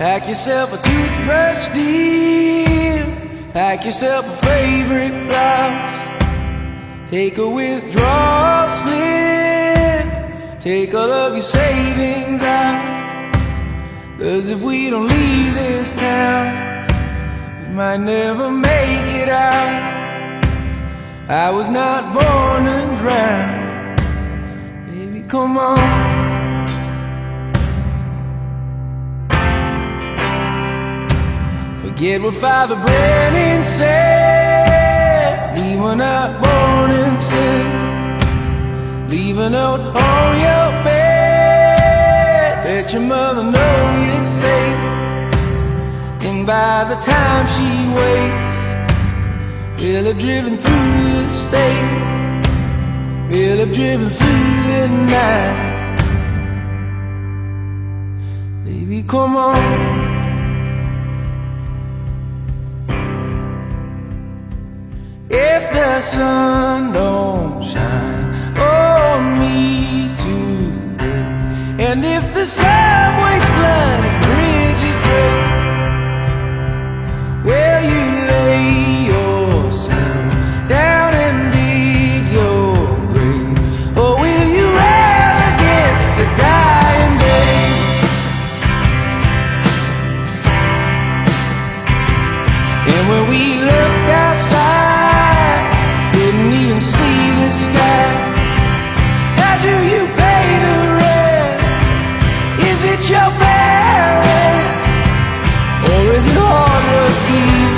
Pack yourself a toothbrush, dear. Pack yourself a favorite blouse. Take a withdrawal slip. Take all of your savings out. 'Cause if we don't leave this town, we might never make it out. I was not born to drown. Baby, come on. Forget what Father Brennan said. We were not born in sin. Leave a note on your bed. Let your mother know you're safe. And by the time she wakes, we'll have driven through the state. We'll have driven through the night. Baby, come on. If the sun don't shine on me today, and if the subway's flooded and bridges break, will you lay yourself down and dig your grave? Or will you rail against the dying day? And when we looked outside, couldn't even see the sky. How do you pay the rent? Is it your parents? Or is it hard work here,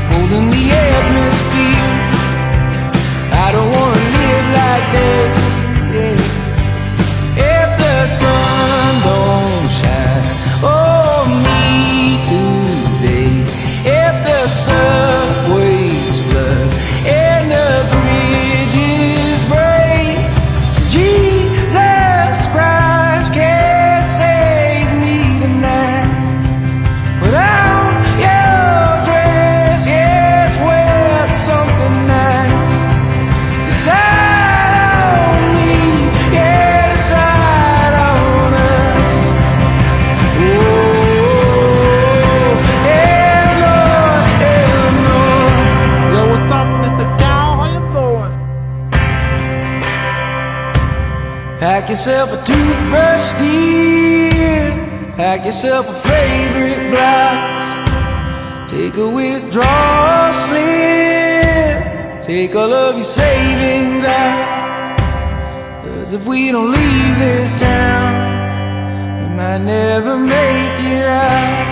holding the atmosphere? I don't wanna live like that, yeah. If the sun don't shine on me today, if the subways flood and the bridges break, Jesus Christ can't save me tonight. Put on your dress, yes, wear something nice. Decide on me, yeah, decide on us. Oh, Eleanor, Eleanor. Yo, what's up, Mr. Dow? How you doing? Pack yourself a toothbrush, dear. Pack yourself a favorite blouse. Take a withdrawal slip. Take all of your savings out. 'Cause if we don't leave this town, we might never make it out.